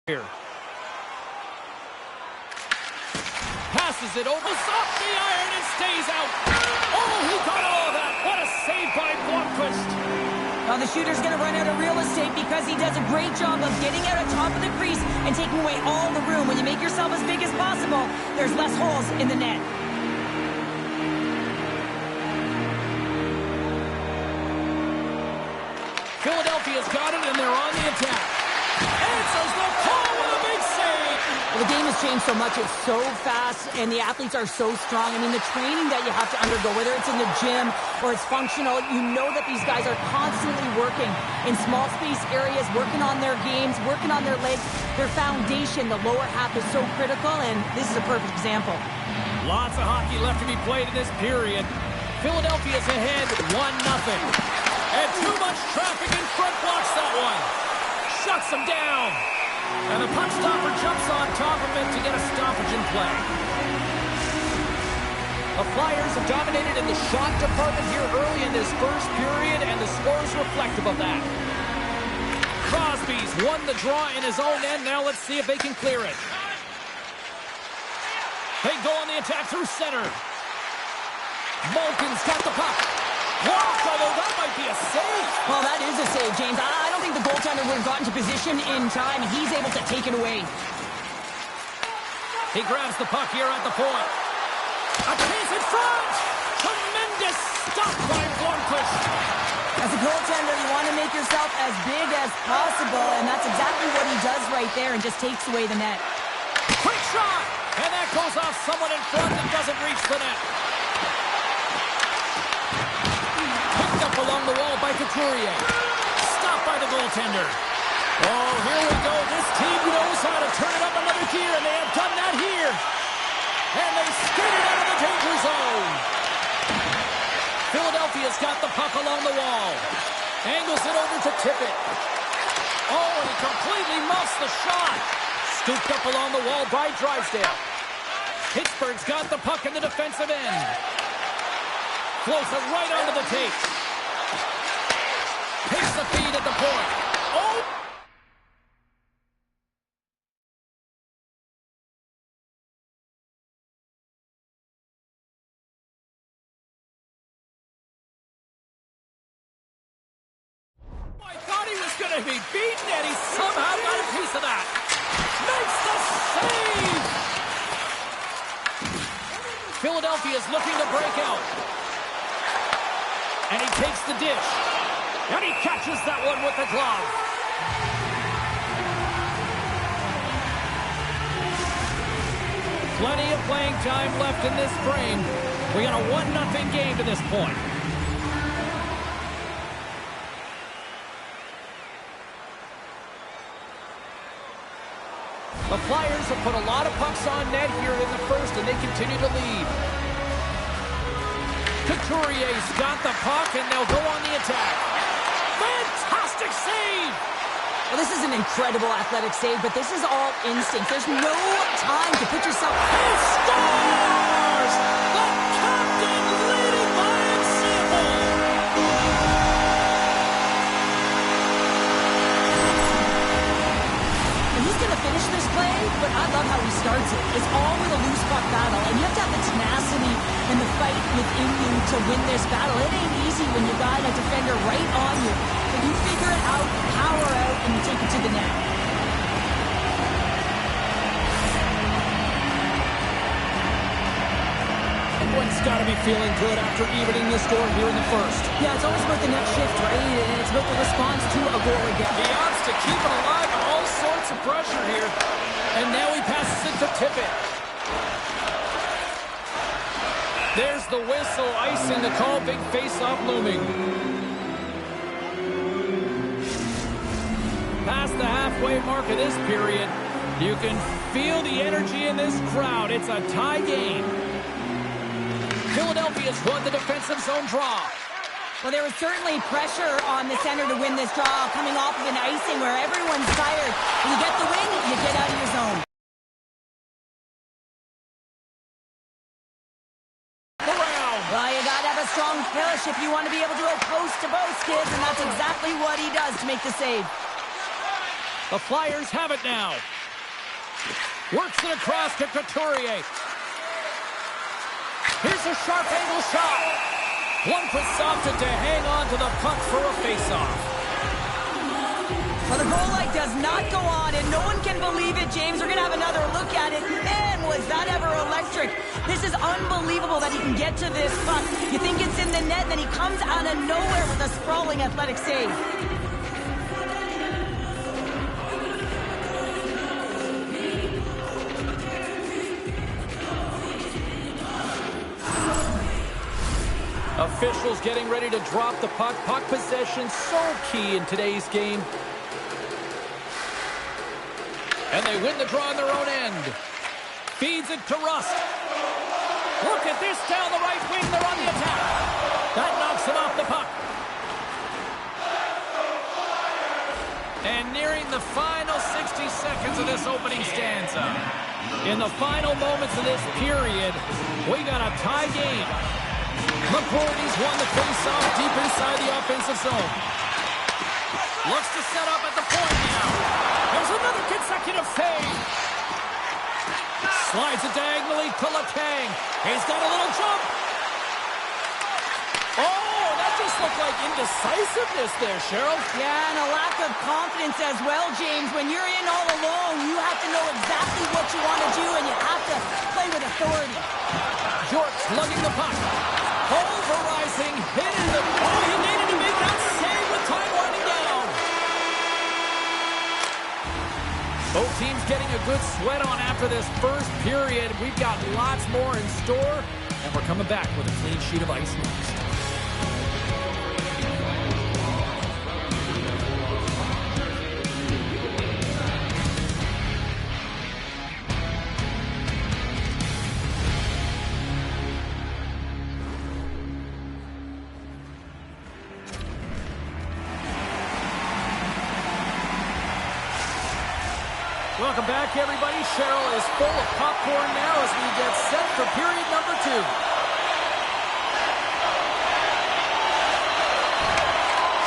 here. Passes it over, off the iron and stays out. Oh, he got all of that. What a save by Blomqvist. Well, the shooter's going to run out of real estate because he does a great job of getting out on top of the crease and taking away all the room. When you make yourself as big as possible, there's less holes in the net. Philadelphia's got it, and they're on the attack. Answers the call with a big save. Well, the game has changed so much. It's so fast, and the athletes are so strong. I mean, the training that you have to undergo, whether it's in the gym or it's functional, you know that these guys are constantly working in small space areas, working on their games, working on their legs. Their foundation, the lower half, is so critical, and this is a perfect example. Lots of hockey left to be played in this period. Philadelphia's ahead 1-0. And too much traffic in front blocks that one. Shuts him down. And the puck stopper jumps on top of him to get a stoppage in play. The Flyers have dominated in the shot department here early in this first period, and the score is reflective of that. Crosby's won the draw in his own end. Now let's see if they can clear it. They go on the attack through center. Malkin's got the puck. Blocked, although that might be a save. Well, that is a save, James. I don't think the goaltender would have gotten to position in time. He's able to take it away. He grabs the puck here at the point. A chance in front. Tremendous stop by Blomqvist. As a goaltender, you want to make yourself as big as possible, and that's exactly what he does right there and just takes away the net. Quick shot, and that goes off someone in front and doesn't reach the net. Along the wall by Couturier. Stopped by the goaltender. Oh, here we go. This team knows how to turn it up another gear, and they have done that here. And they skated out of the danger zone. Philadelphia's got the puck along the wall. Angles it over to Tippett. Oh, and he completely muffs the shot. Scooped up along the wall by Drysdale. Pittsburgh's got the puck in the defensive end. Floats it right onto the tape. Takes the feed at the point. Oh! I thought he was going to be beaten, and he somehow got a piece of that. Makes the save! Philadelphia's looking to break out. And he takes the dish. And he catches that one with the glove. Plenty of playing time left in this frame. We got a 1-0 game to this point. The Flyers have put a lot of pucks on net here in the first, and they continue to lead. Couturier's got the puck, and they'll go on the attack. Fantastic save! Well, this is an incredible athletic save, but this is all instinct. There's no time to put yourself... He scores! The captain leading by example! And he's going to finish this play, but I love how he starts it. It's all with a loose puck battle, and you have to have the tenacity and the fight within you to win this battle. It ain't easy when you got a defender right on you. But you figure it out, power out, and you take it to the net. Everyone's got to be feeling good after evening the score here in the first. Yeah, it's always about the next shift, right? And it's about the response to a goal again. He opts to keep it alive, all sorts of pressure here. And now he passes it to Tippett. There's the whistle, icing the call, big face-off looming. Past the halfway mark of this period, you can feel the energy in this crowd. It's a tie game. Philadelphia's won the defensive zone draw. Well, there was certainly pressure on the center to win this draw, coming off of an icing where everyone's tired. You get the win, you get out of your zone. Well, you got to have a strong push if you want to be able to go post to post, kids, and that's exactly what he does to make the save. The Flyers have it now. Works it across to Couturier. Here's a sharp angle shot. One foot softened to hang on to the puck for a face-off. Well, the goal light does not go on, and no one can believe it, James. We're going to have another look at it. Man, was that ever electric. This is unbelievable that he can get to this puck. You think it's in the net, and then he comes out of nowhere with a sprawling athletic save. Officials getting ready to drop the puck. Puck possession so key in today's game. And they win the draw on their own end. Feeds it to Rust. Look at this down the right wing. They're on the attack. That knocks him off the puck. And nearing the final 60 seconds of this opening stanza. In the final moments of this period, we got a tie game. McGroarty's won the face-off deep inside the offensive zone. Looks to set up at the point now. There's another consecutive save. Slides it diagonally to Letang. He's got a little jump. Oh, that just looked like indecisiveness there, Cheryl. Yeah, and a lack of confidence as well, James. When you're in all alone, you have to know exactly what you want to do, and you have to play with authority. York slugging the puck. Pulverizing, hitting the... Oh, he needed to make that save with time winding down. Both teams getting a good sweat on after this first period. We've got lots more in store, and we're coming back with a clean sheet of ice next. Welcome back, everybody. Cheryl is full of popcorn now as we get set for period number 2.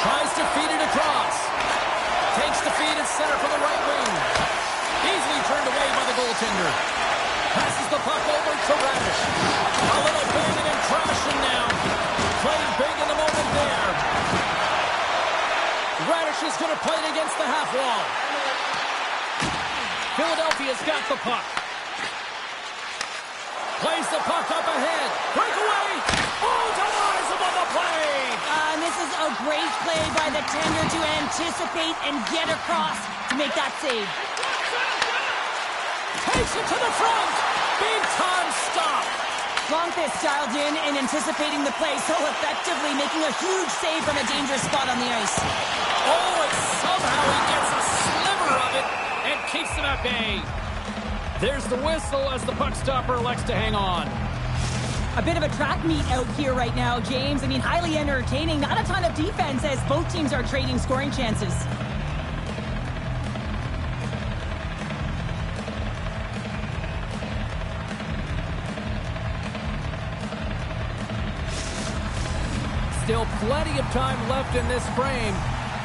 Tries to feed it across. Takes the feed at center from the right wing. Easily turned away by the goaltender. Passes the puck over to Radish. A little banging and crashing now. Playing big in the moment there. Radish is going to play it against the half wall. Philadelphia's got the puck. Plays the puck up ahead. Breakaway. Oh, denies him on the play. And this is a great play by the tender to anticipate and get across to make that save. Takes it to the front. Big time stop. Longfist dialed in and anticipating the play so effectively, making a huge save from a dangerous spot on the ice. Oh, and somehow he gets a sliver of it and keeps him at bay. There's the whistle as the puck stopper elects to hang on. A bit of a track meet out here right now, James. I mean, highly entertaining. Not a ton of defense as both teams are trading scoring chances. Still plenty of time left in this frame.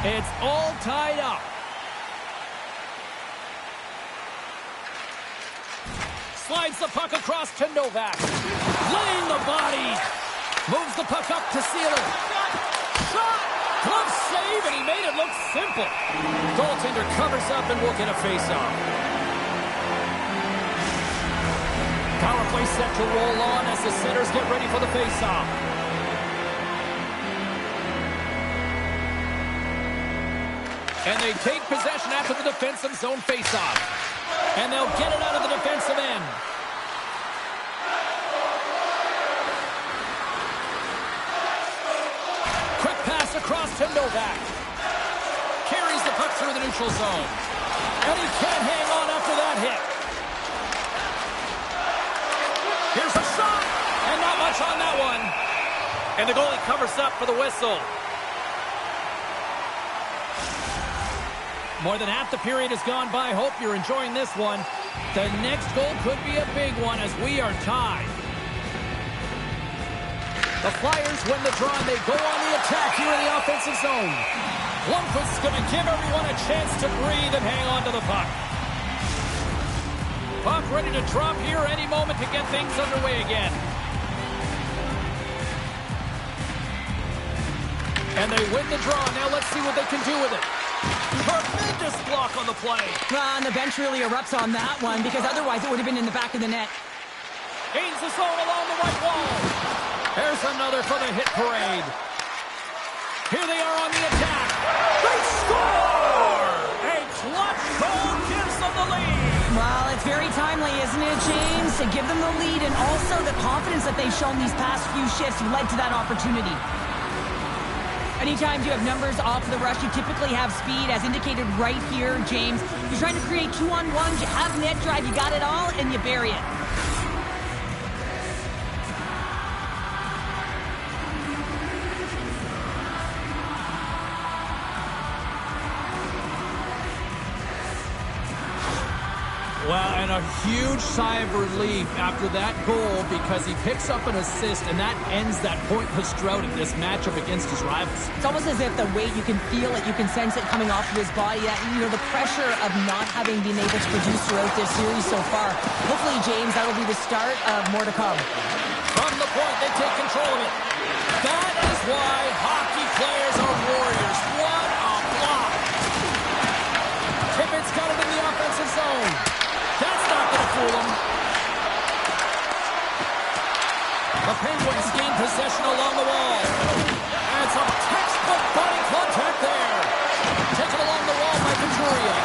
It's all tied up. Slides the puck across to Novak. Laying the body. Moves the puck up to seal it. Shot! Glove save, and he made it look simple. Goaltender covers up and will get a face-off. Power play set to roll on as the centers get ready for the face-off. And they take possession after the defensive zone face-off. And they'll get it out of the defensive end. Quick pass across to Novak. Carries the puck through the neutral zone. And he can't hang on after that hit. Here's a shot. And not much on that one. And the goalie covers up for the whistle. More than half the period has gone by. Hope you're enjoying this one. The next goal could be a big one as we are tied. The Flyers win the draw and they go on the attack here in the offensive zone. Lundqvist's going to give everyone a chance to breathe and hang on to the puck. Puck ready to drop here any moment to get things underway again. And they win the draw. Now let's see what they can do with it. Tremendous block on the play. Well, and the bench really erupts on that one because otherwise it would have been in the back of the net. Gains the zone along the right wall. There's another for the hit parade. Here they are on the attack. They score! A clutch goal gives them the lead. Well, it's very timely, isn't it, James? To give them the lead and also the confidence that they've shown these past few shifts led to that opportunity. Anytime you have numbers off the rush, you typically have speed, as indicated right here, James. You're trying to create 2-on-1s, you have net drive, you got it all, and you bury it. Well, and a huge sigh of relief after that goal because he picks up an assist, and that ends that pointless drought in this matchup against his rivals. It's almost as if the weight, you can feel it, you can sense it coming off of his body. That, you know, the pressure of not having been able to produce throughout this series so far. Hopefully, James, that'll be the start of more to come. From the point, they take control of it. That is why hockey players are warriors. What a block! Tippett's got it in the offensive zone. That's not going to fool him. The Penguins gain possession along the wall. And some textbook body contact there. Taken along the wall by Couturier.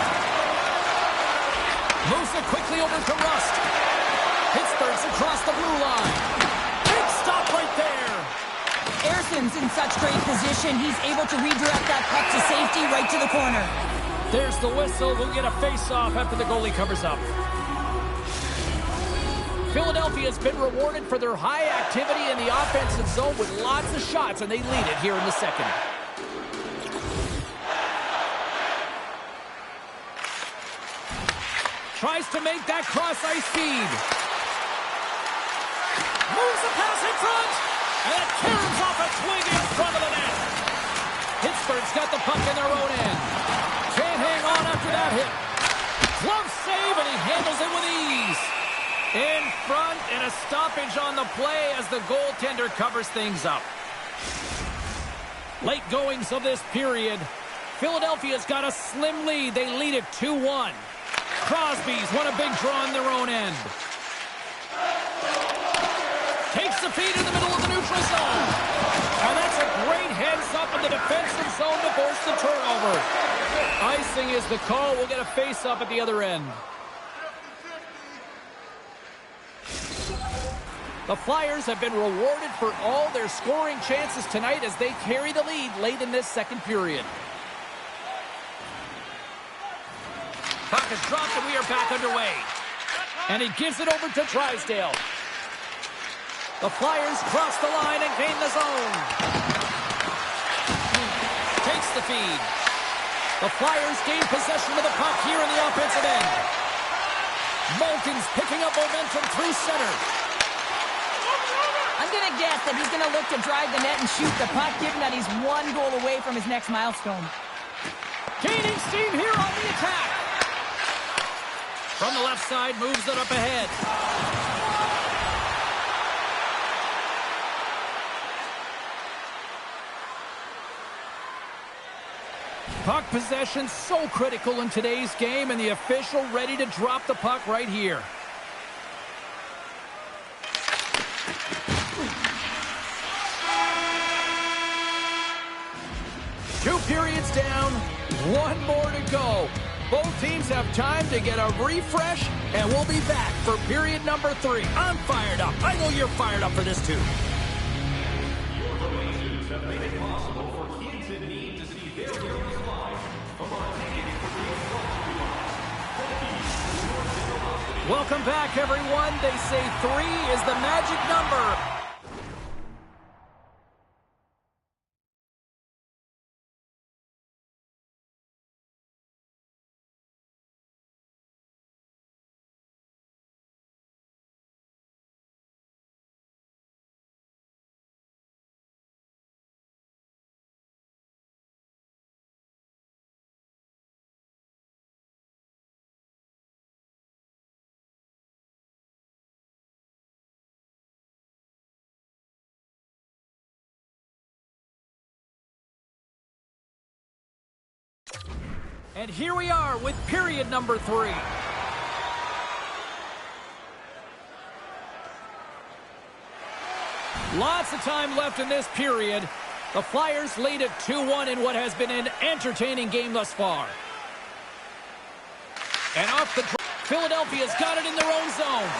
Moves it quickly over to Rust. Pittsburgh's across the blue line. Big stop right there. Erson's in such great position. He's able to redirect that puck to safety right to the corner. There's the whistle. We'll get a face-off after the goalie covers up. Philadelphia's been rewarded for their high activity in the offensive zone with lots of shots, and they lead it here in the second. Tries to make that cross-ice feed. Moves the pass in front, and it tears off a swing in front of the net. Pittsburgh's got the puck in their own end. Can't hang on after that hit. Glove save, and he handles it with ease. In front, and a stoppage on the play as the goaltender covers things up. Late goings of this period. Philadelphia's got a slim lead. They lead it 2-1. Crosby's won a big draw in their own end. Takes the feed in the middle of the neutral zone. And that's a great heads-up in the defensive zone to force the turnover. Icing is the call. We'll get a face-up at the other end. The Flyers have been rewarded for all their scoring chances tonight as they carry the lead late in this second period. Puck is dropped and we are back underway. And he gives it over to Drysdale. The Flyers cross the line and gain the zone. Takes the feed. The Flyers gain possession of the puck here in the offensive end. Malkin's picking up momentum through center. I'm going to guess that he's going to look to drive the net and shoot the puck, given that he's one goal away from his next milestone. Gaining steam here on the attack. From the left side, moves it up ahead. Puck possession so critical in today's game, and the official ready to drop the puck right here. Two periods down, one more to go. Both teams have time to get a refresh, and we'll be back for period number 3. I'm fired up. I know you're fired up for this too. Your donations have made it possible for kids in need to see their heroes live from our tickets for the Welcome back, everyone. They say 3 is the magic number. And here we are with period number 3. Lots of time left in this period. The Flyers lead at 2-1 in what has been an entertaining game thus far. And off the draw, Philadelphia's got it in their own zone.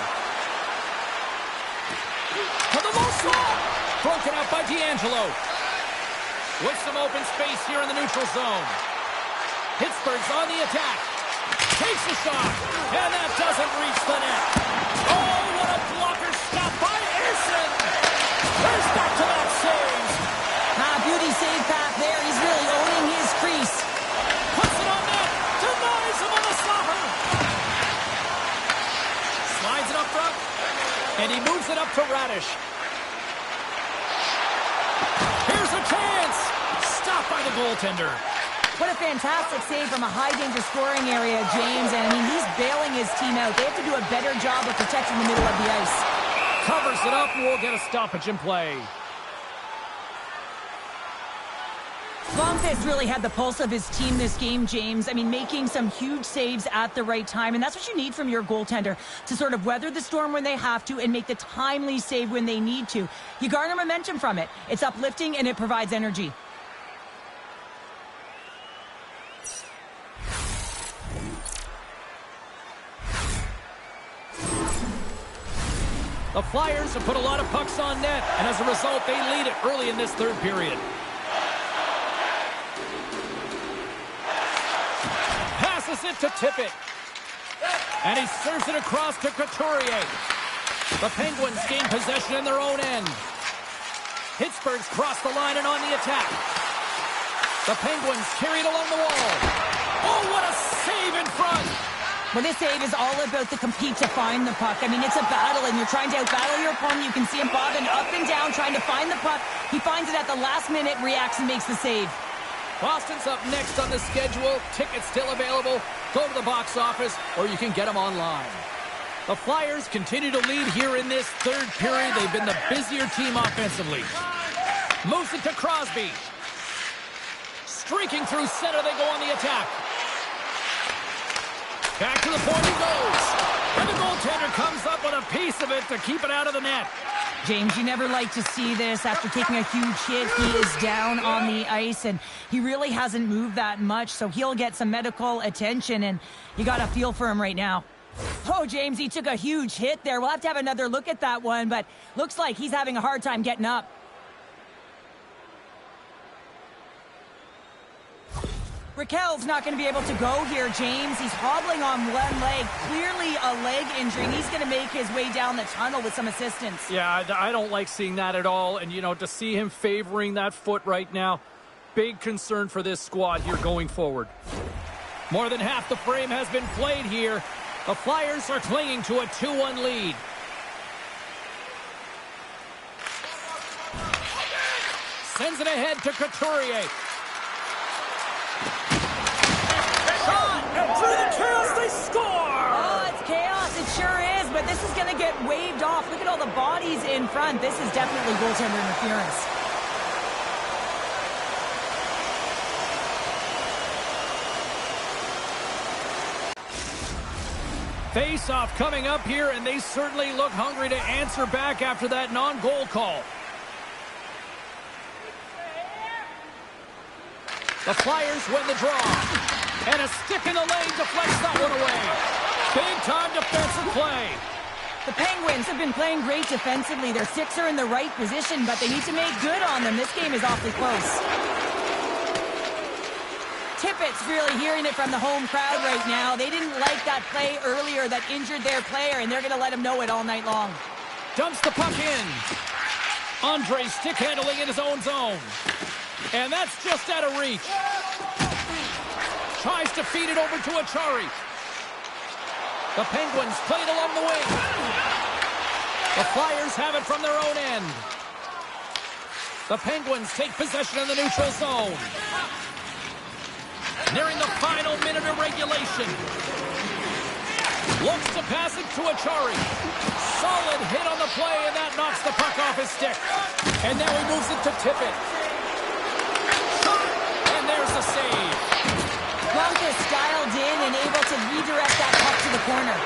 To the low slot. Broken out by D'Angelo. With some open space here in the neutral zone. Pittsburgh's on the attack. Takes a shot. And that doesn't reach the net. Oh, what a blocker stop by Ersson. There's back-to-back saves. Beauty save path there. He's really owning his crease. Puts it on net. Denies him on the slapper. Slides it up front. And he moves it up to Radish. Here's a chance. Stopped by the goaltender. What a fantastic save from a high-danger scoring area, James. And, I mean, he's bailing his team out. They have to do a better job of protecting the middle of the ice. Covers it up, and we'll get a stoppage in play. Longfist really had the pulse of his team this game, James. I mean, making some huge saves at the right time, and that's what you need from your goaltender, to sort of weather the storm when they have to and make the timely save when they need to. You garner momentum from it. It's uplifting, and it provides energy. The Flyers have put a lot of pucks on net, and as a result, they lead it early in this third period. Passes it to Tippett. And he serves it across to Couturier. The Penguins gain possession in their own end. Pittsburgh's crossed the line and on the attack. The Penguins carried along the wall. Oh, what a save in front! Well, this save is all about the compete to find the puck. I mean, it's a battle, and you're trying to outbattle your opponent. You can see him bobbing up and down, trying to find the puck. He finds it at the last minute, reacts, and makes the save. Boston's up next on the schedule. Tickets still available. Go to the box office, or you can get them online. The Flyers continue to lead here in this third period. They've been the busier team offensively. Moves it to Crosby. Streaking through center, they go on the attack. Back to the point he goes. And the goaltender comes up with a piece of it to keep it out of the net. James, you never like to see this. After taking a huge hit, he is down on the ice, and he really hasn't moved that much, so he'll get some medical attention, and you got to feel for him right now. Oh, James, he took a huge hit there. We'll have to have another look at that one, but looks like he's having a hard time getting up. Raquel's not going to be able to go here, James. He's hobbling on one leg, clearly a leg injury, and he's going to make his way down the tunnel with some assistance. Yeah, I don't like seeing that at all, and, you know, to see him favoring that foot right now, big concern for this squad here going forward. More than half the frame has been played here. The Flyers are clinging to a 2-1 lead. Sends it ahead to Couturier. Shot! And through the chaos, they score! Oh, it's chaos. It sure is, but this is going to get waved off. Look at all the bodies in front. This is definitely goaltender interference. Face-off coming up here, and they certainly look hungry to answer back after that non-goal call. The Flyers win the draw. And a stick in the lane deflects that one away. Big-time defensive play. The Penguins have been playing great defensively. Their sticks are in the right position, but they need to make good on them. This game is awfully close. Tippett's really hearing it from the home crowd right now. They didn't like that play earlier that injured their player, and they're going to let him know it all night long. Dumps the puck in. Andre stick handling in his own zone. And that's just out of reach. Tries to feed it over to Achari. The Penguins play it along the wing. The Flyers have it from their own end. The Penguins take possession in the neutral zone. Nearing the final minute of regulation. Looks to pass it to Achari. Solid hit on the play, and that knocks the puck off his stick. And now he moves it to Tippett. And there's the save. Longfist to redirect that puck to the corner.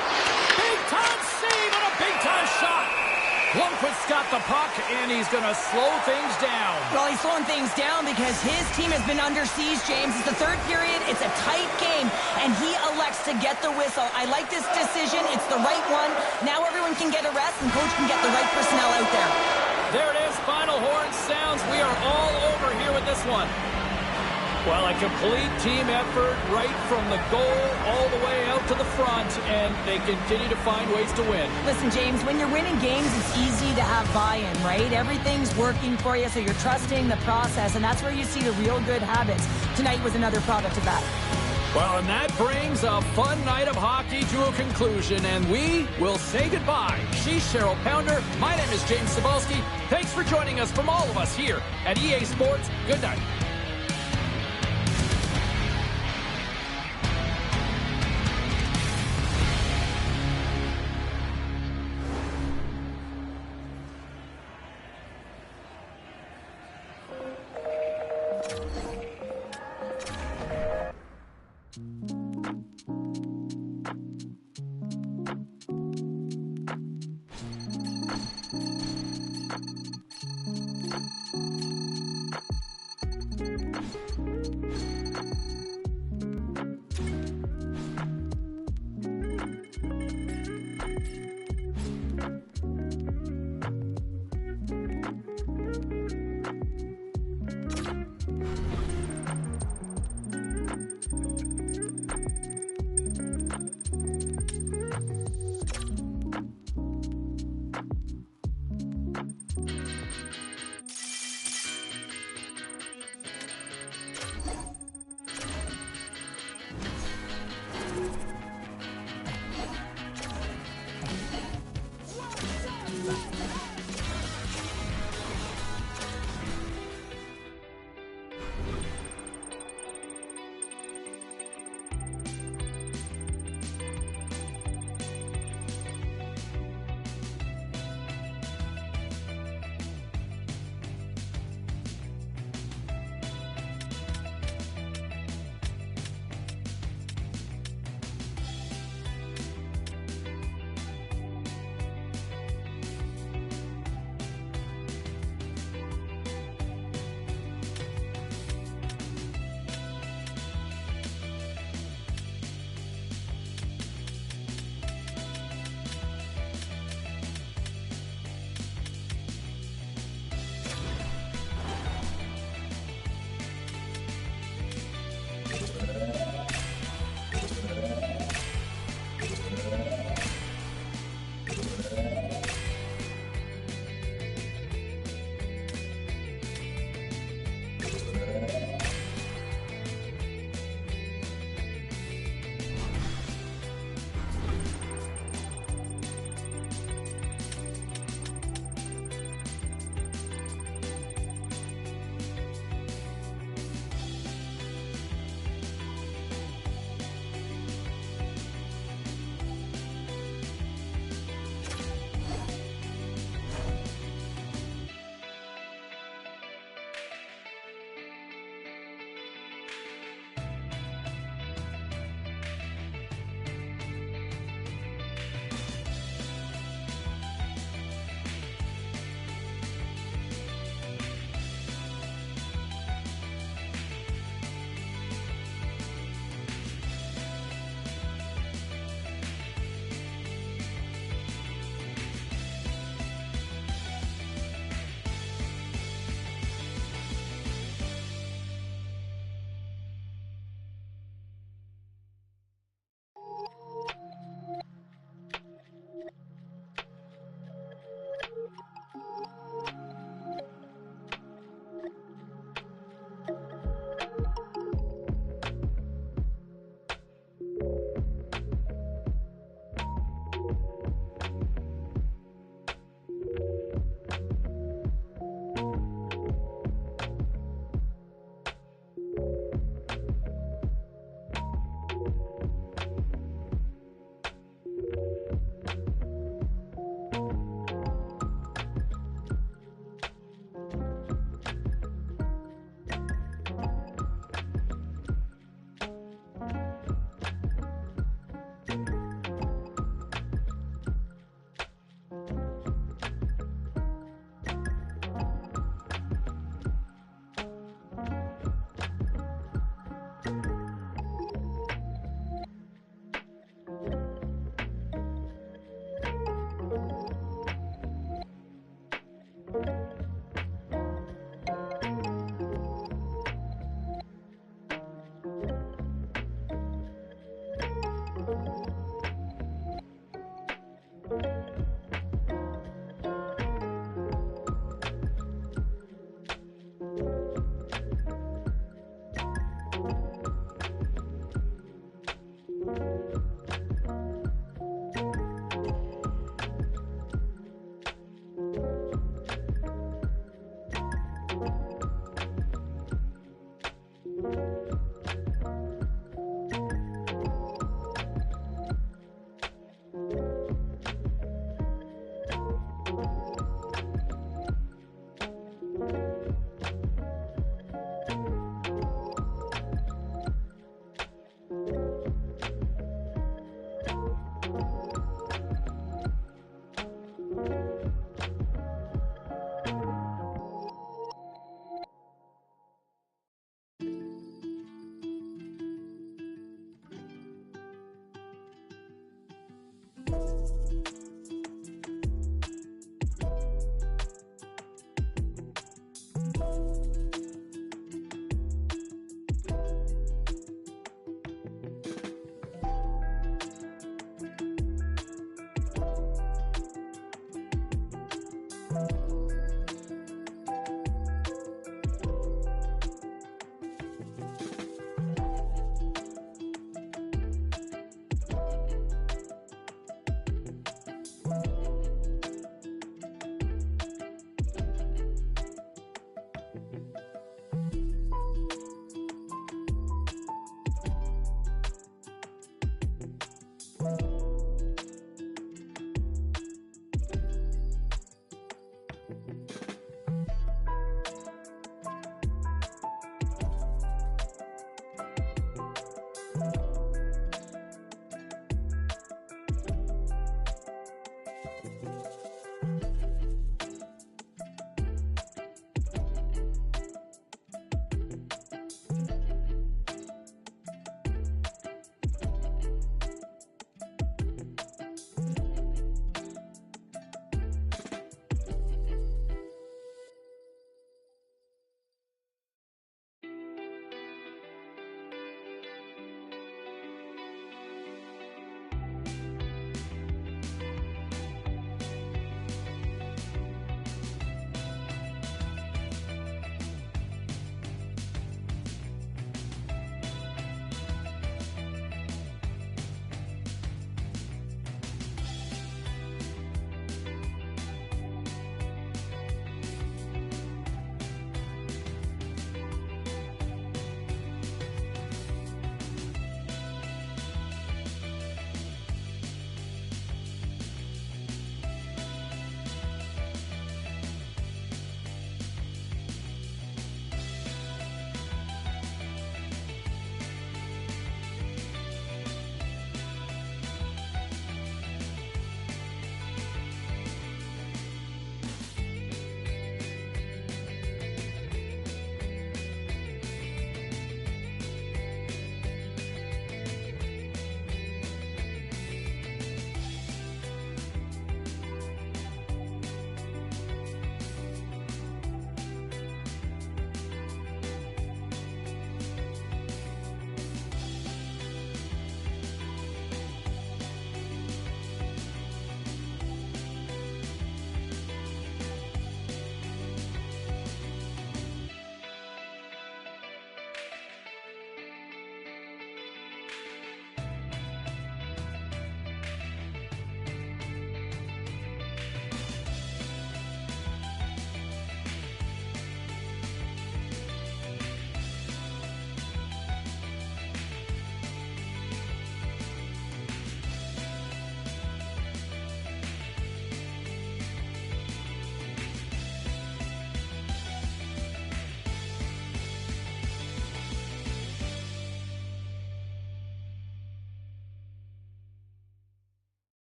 Big-time save and a big-time shot. Lundqvist's got the puck, and he's going to slow things down. Well, he's slowing things down because his team has been under siege, James. It's the third period. It's a tight game, and he elects to get the whistle. I like this decision. It's the right one. Now everyone can get a rest, and coach can get the right personnel out there. There it is. Final horn sounds. We are all over here with this one. Well, a complete team effort right from the goal all the way out to the front, and they continue to find ways to win. Listen, James, when you're winning games, it's easy to have buy-in, right? Everything's working for you, so you're trusting the process, and that's where you see the real good habits. Tonight was another product of that. Well, and that brings a fun night of hockey to a conclusion, and we will say goodbye. She's Cheryl Pounder. My name is James Cebulski. Thanks for joining us from all of us here at EA Sports. Good night.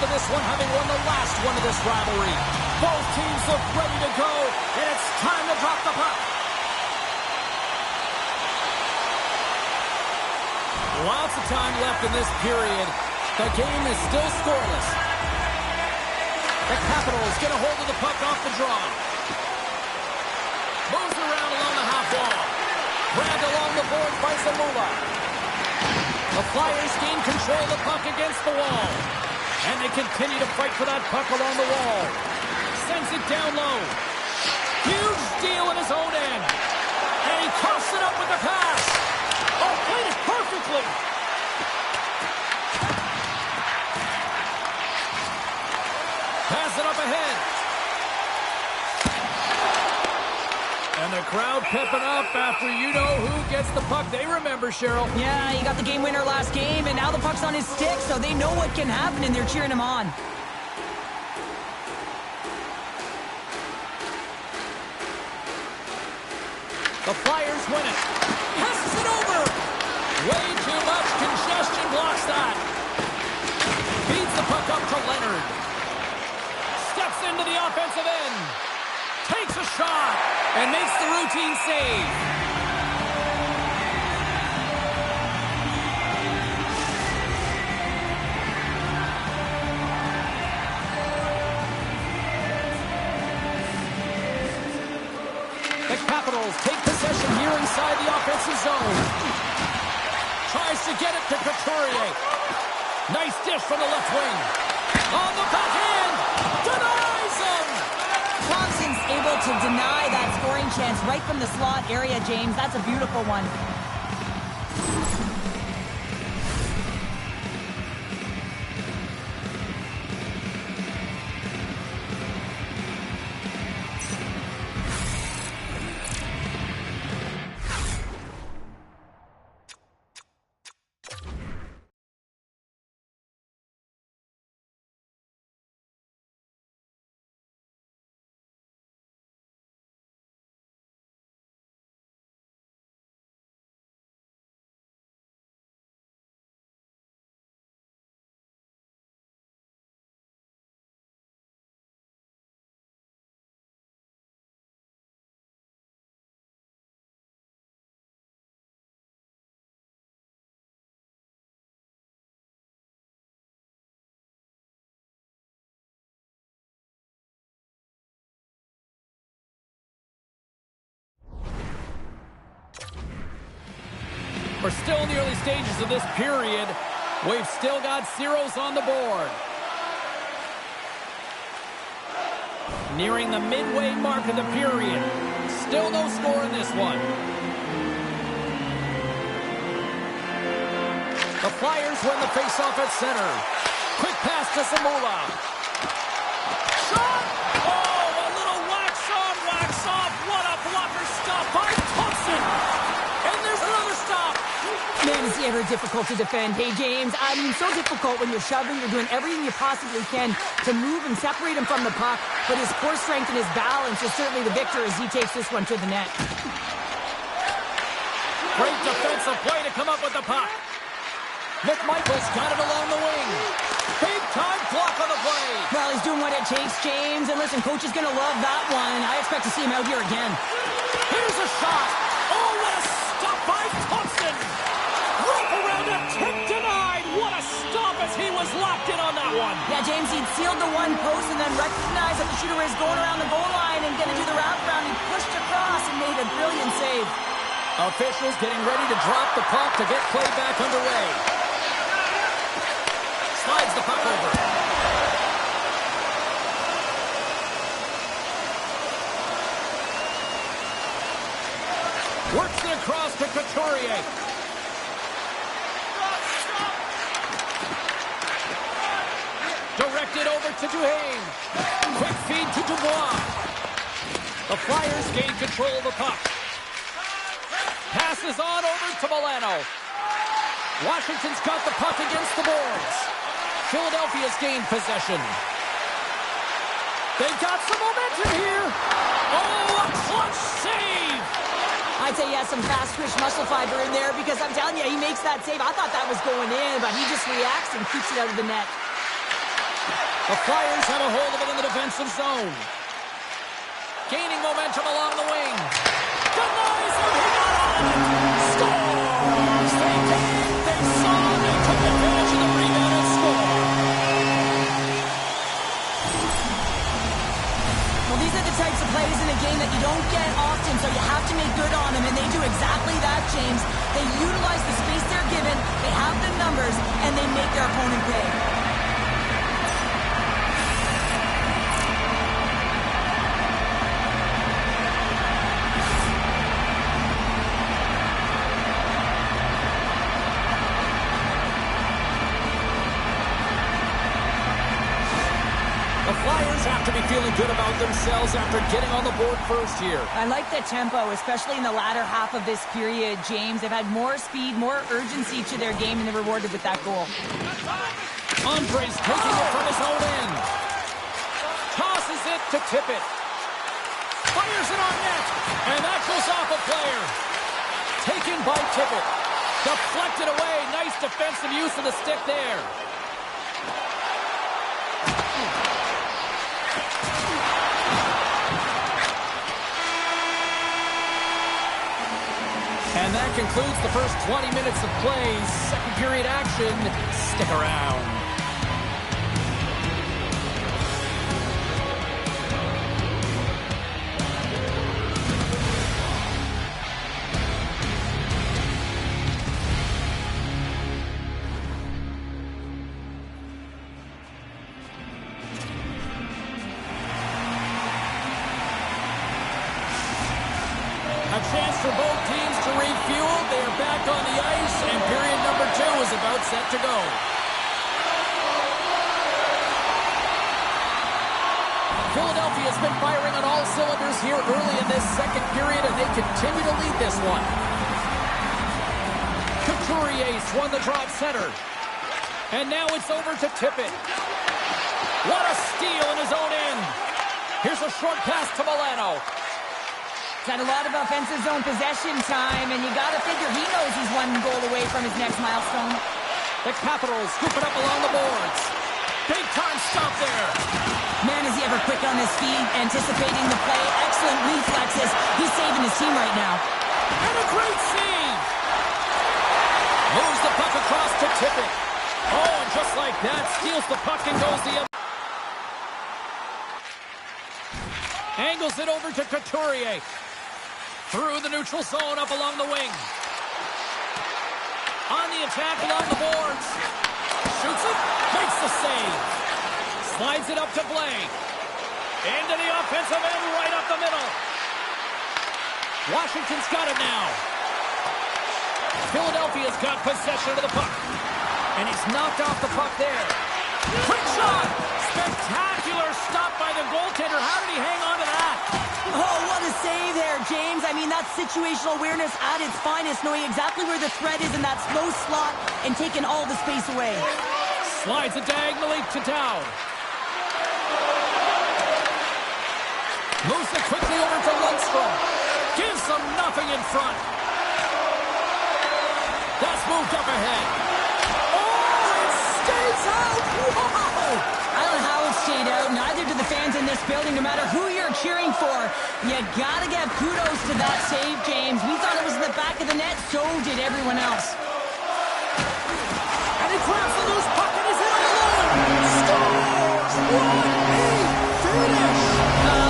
into this one, having won the last one of this rivalry. Both teams look ready to go, and it's time to drop the puck. Lots of time left in this period. The game is still scoreless. The Capitals get a hold of the puck off the draw. Moves around along the half wall. Grabbed along the boards by Zamula. The Flyers gain control of the puck against the wall. And they continue to fight for that puck along the wall. Sends it down low. Huge deal in his own end. And he coughs it up with the pass. Oh, played it perfectly. Pass it up ahead. And the crowd pepping up after you know who gets the puck. They remember, Cheryl. Yeah, he got the game winner last game, and now the puck's on his stick, so they know what can happen, and they're cheering him on. The Flyers win it. Passes it over. Way too much congestion blocks that. Feeds the puck up to Leonard. Steps into the offensive end. Takes a shot and makes the routine save. The Capitals take possession here inside the offensive zone. Tries to get it to Couturier. Nice dish from the left wing. On the backhand. Denies him. Thompson's able to deny that scoring chance right from the slot area, James. That's a beautiful one. We're still in the early stages of this period. We've still got zeros on the board. Nearing the midway mark of the period. Still no score in this one. The Flyers win the faceoff at center. Quick pass to Zamula. Shot! Oh, a little wax on, wax off. What a blocker stop by Thompson. And there's another stop. Man, is he ever difficult to defend. Hey, James, I mean, so difficult when you're shoving. You're doing everything you possibly can to move and separate him from the puck. But his core strength and his balance is certainly the victor as he takes this one to the net. Great defensive play to come up with the puck. McMichael's got it along the wing. Big time block on the play. Well, he's doing what it takes, James. And listen, coach is going to love that one. I expect to see him out here again. Here's a shot. Oh, what a stop by Thompson. Right around a tip denied. What a stop as he was locked in on that one. Yeah, James, he'd sealed the one post and then recognized that the shooter was going around the goal line and going to do the wraparound. He pushed across and made a brilliant save. Officials getting ready to drop the puck to get play back underway. Slides the puck over. Works it across to Couturier. Directed over to Duhaime. Quick feed to Dubois. The Flyers gain control of the puck. Passes on over to Milano. Washington's got the puck against the boards. Philadelphia's gained possession. They've got some momentum here. Oh, a clutch save. I'd say he has some fast-twitch muscle fiber in there because I'm telling you, he makes that save. I thought that was going in, but he just reacts and keeps it out of the net. The Flyers have a hold of it in the defensive zone. Gaining momentum along the wing. Denies him. He got on it. Scores. They came. They saw. They took advantage of the rebound and score. Well, these are the types of plays in a game that you don't get often, so you have to make good on them, and they do exactly that, James. They utilize the space they're given, they have the numbers, and they make their opponent pay. The Flyers have to be feeling good about themselves after getting on the board first here. I like the tempo, especially in the latter half of this period, James. They've had more speed, more urgency to their game, and they're rewarded with that goal. Andre's taking it from his own end. Tosses it to Tippett. Fires it on net, and that goes off a player. Taken by Tippett. Deflected away. Nice defensive use of the stick there. And that concludes the first 20 minutes of play. Second period action. Stick around. A chance for both teams to refuel. They are back on the ice, and period number 2 is about set to go. Philadelphia has been firing on all cylinders here early in this second period, and they continue to lead this one. Couturier's won the draw at center. And now it's over to Tippett. What a steal in his own end. Here's a short pass to Milano. He's had a lot of offensive zone possession time, and you got to figure he knows he's one goal away from his next milestone. The Capitals scoop it up along the boards. Big time stop there. Man, is he ever quick on his feet, anticipating the play. Excellent reflexes. He's saving his team right now. And a great save. Moves the puck across to Tippett. Oh, and just like that, steals the puck and goes the other. Angles it over to Couturier. Through the neutral zone, up along the wing. On the attack along the boards. Shoots it, makes the save. Slides it up to Blake. Into the offensive end, right up the middle. Washington's got it now. Philadelphia's got possession of the puck. And he's knocked off the puck there. Quick shot! Spectacular stop by the goaltender. How did he hang on to that? Oh, what a save there, James. I mean, that's situational awareness at its finest, knowing exactly where the threat is in that slow slot and taking all the space away. Slides it diagonally to Dow. Moves it quickly over to Lundstrom. Gives them nothing in front. That's moved up ahead. Oh, it stays out. Whoa! I don't know how it stayed out. Neither do the fans in this building, no matter who you're cheering for. You gotta give kudos to that save, James. We thought it was in the back of the net, so did everyone else. And he grabs the loose puck and he's in alone. Scores! What a finish!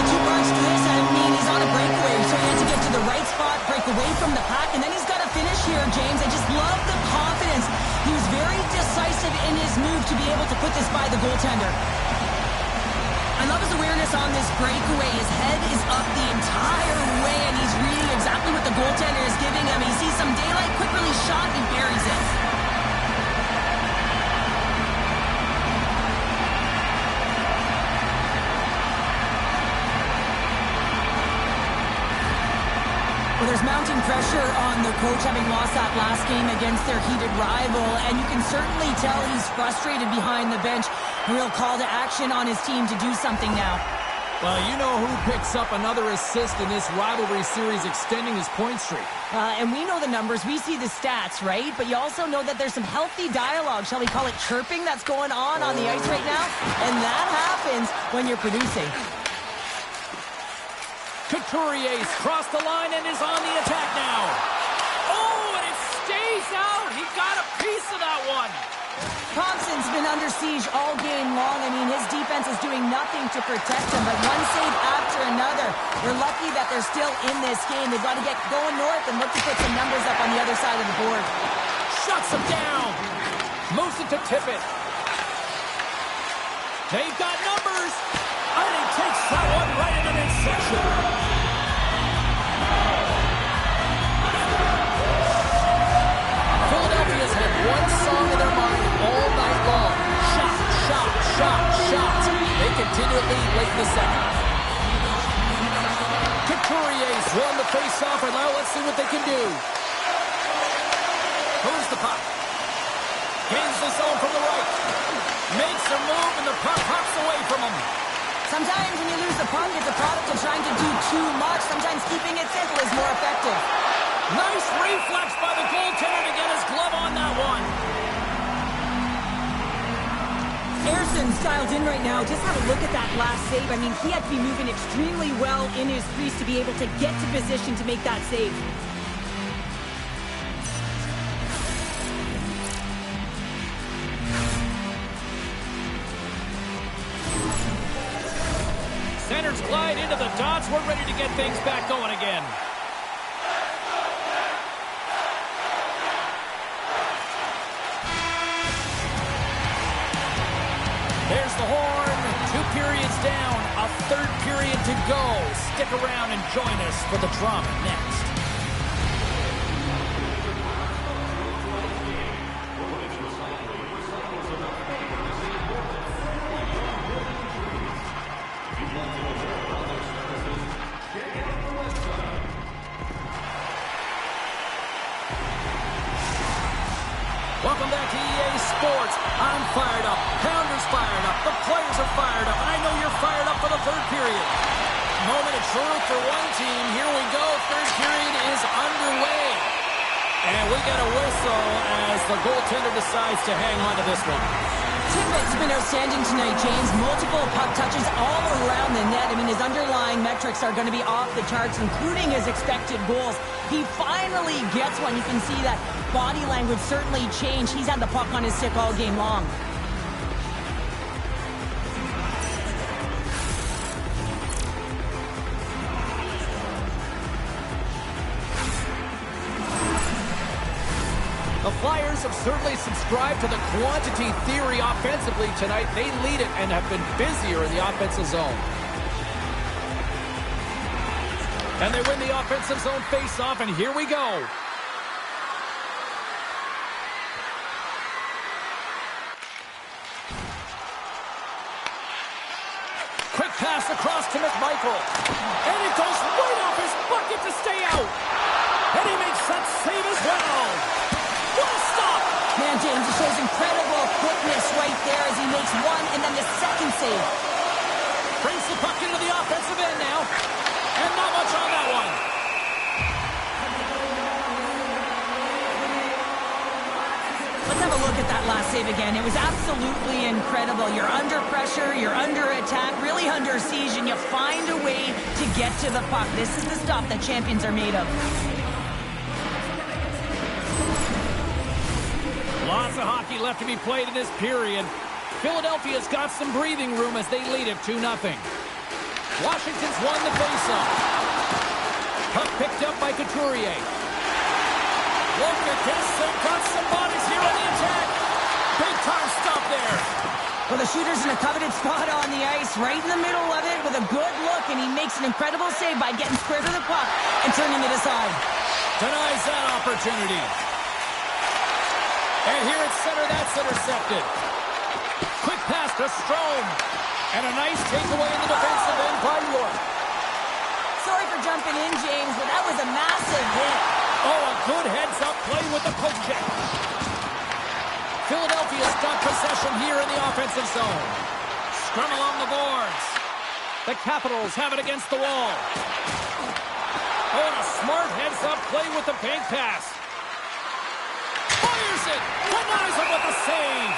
Two parts to this. I mean, he's on a breakaway, so he had to get to the right spot, break away from the pack, and then he's got to finish here, James. I just love the confidence. He was very decisive in his move to be able to put this by the goaltender. I love his awareness on this breakaway. His head is up the entire way, and he's reading exactly what the goaltender is giving him. He sees some daylight, quick release shot, he buries it. Well, there's mounting pressure on the coach, having lost that last game against their heated rival, and you can certainly tell he's frustrated behind the bench. A real call to action on his team to do something now. Well, you know who picks up another assist in this rivalry series, extending his point streak. And we know the numbers. We see the stats, right? But you also know that there's some healthy dialogue, shall we call it chirping, that's going on the ice right now. And that happens when you're producing. Couturier's crossed the line and is on the attack now. Oh, and it stays out. He got a piece of that one. Thompson's been under siege all game long. I mean, his defense is doing nothing to protect him, but one save after another. They're lucky that they're still in this game. They've got to get going north and look to put some numbers up on the other side of the board. Shuts him down. Moves it to Tippett. They've got numbers. And he takes that one right in the midsection. Philadelphia's had one song in their mind all night long. Shot, shot, shot, shot. They continue to lead late in the second. Couturier's won the face-off, and now let's see what they can do. Moves the puck. Gains the zone from the right. Makes a move, and the puck hops away from him. Sometimes when you lose the puck, it's a product of trying to do too much. Sometimes keeping it simple is more effective. Nice reflex by the goaltender to get his glove on that one. Erson's dialed in right now. Just have a look at that last save. I mean, he had to be moving extremely well in his crease to be able to get to position to make that save. Centers glide into the dots. We're ready to get things back going again. There's the horn. 2 periods down. A third period to go. Stick around and join us for the drama next. Welcome back to EA Sports. I'm fired up. Pounder's fired up. The players are fired up. And I know you're fired up for the third period. Moment of truth for one team. Here we go. Third period is underway. And we get a whistle as the goaltender decides to hang on to this one. Tippett's been outstanding tonight, James. Multiple puck touches all around the net. I mean, his underlying metrics are going to be off the charts, including his expected goals. He finally gets one. You can see that body language certainly changed. He's had the puck on his stick all game long. The Flyers have certainly subscribed to the quantity theory offensively tonight. They lead it and have been busier in the offensive zone. And they win the offensive zone face-off, and here we go. Quick pass across to McMichael. And it goes right off his bucket to stay out. And he makes that save as well. What a stop! Man, James, it shows incredible quickness right there as he makes one and then the second save. Brings the puck into the offensive end now. And not much on that one. Let's have a look at that last save again. It was absolutely incredible. You're under pressure, you're under attack, really under siege, and you find a way to get to the puck. This is the stuff that champions are made of. Lots of hockey left to be played in this period. Philadelphia's got some breathing room as they lead it 2-0. Washington's won the faceoff. Puck picked up by Couturier. Look at this. They've got some bodies here on the attack. Big time stop there. Well, the shooter's in a coveted spot on the ice, right in the middle of it with a good look, and he makes an incredible save by getting square to the puck and turning it aside. Denies that opportunity. And here at center, that's intercepted. Quick pass to Strome. And a nice takeaway in the defensive end by York. Sorry for jumping in, James, but that was a massive hit. Oh, a good heads-up play with the poke check. Philadelphia's got possession here in the offensive zone. Scrum along the boards. The Capitals have it against the wall. Oh, and a smart heads-up play with the bank pass. Fires it! Denies him with the save!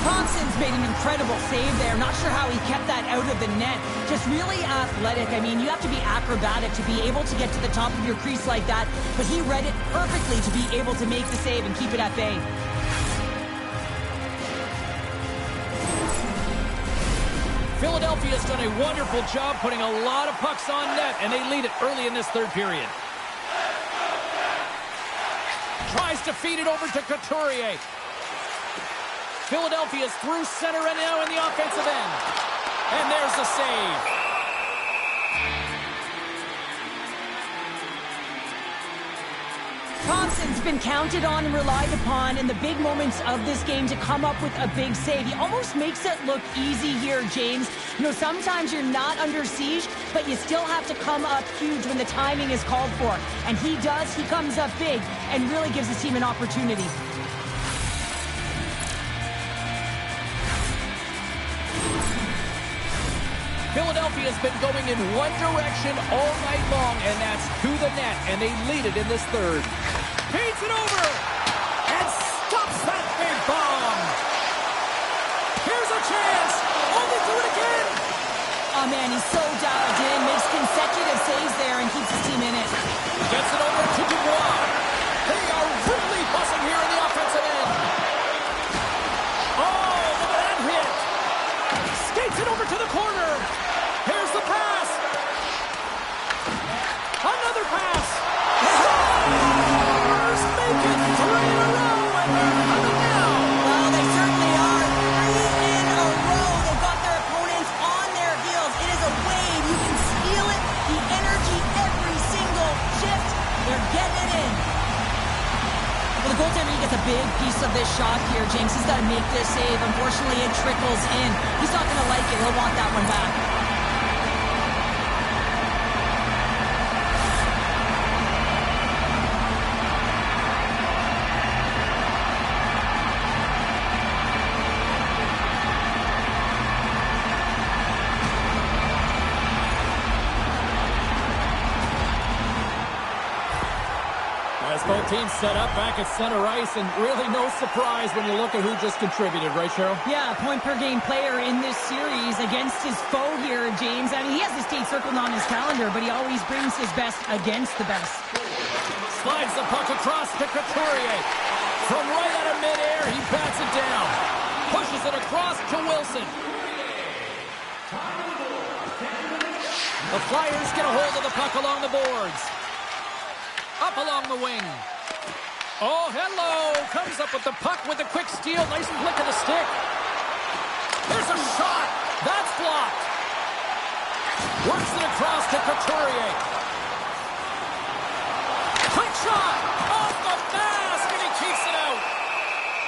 Thompson's made an incredible save there. Not sure how he kept that out of the net. Just really athletic. I mean, you have to be acrobatic to be able to get to the top of your crease like that, but he read it perfectly to be able to make the save and keep it at bay. Philadelphia's done a wonderful job putting a lot of pucks on net, and they lead it early in this third period. Tries to feed it over to Couturier. Philadelphia's through center and now in the offensive end. And there's the save. Thompson's been counted on and relied upon in the big moments of this game to come up with a big save. He almost makes it look easy here, James. You know, sometimes you're not under siege, but you still have to come up huge when the timing is called for. And he does. He comes up big and really gives his team an opportunity. Philadelphia's been going in one direction all night long, and that's to the net, and they lead it in this third. Feeds it over, and stops that big bomb. Here's a chance. Oh, they do it again. Oh, man, he's so dialed in, makes consecutive saves there, and keeps his team in it. Gets it over to Dubois. They are really buzzing here in the offensive end. Oh, look at that hit. Skates it over to the corner. Here's the pass. Another pass. Stars make it 3 in a row, and they're coming now. Well, they certainly are. 3 in a row. They've got their opponents on their heels. It is a wave. You can feel it. The energy every single shift. They're getting it in. Well, the goaltender, he gets a big piece of this shot here, James. He's got to make this save. Unfortunately, it trickles in. He's not going to like it. He'll want that one back. As both teams set up back at center ice, and really no surprise when you look at who just contributed, right, Cheryl? Yeah, point-per-game player in this series against his foe here, James. I mean, he has the state circled on his calendar, but he always brings his best against the best. Slides the puck across to Couturier. From right out of midair, he bats it down. Pushes it across to Wilson. The Flyers get a hold of the puck along the boards. Up along the wing. Oh, hello. Comes up with the puck with a quick steal. Nice flick of the stick. There's a shot. That's blocked. Works it across to Couturier. Quick shot. Off the mask, and he keeps it out.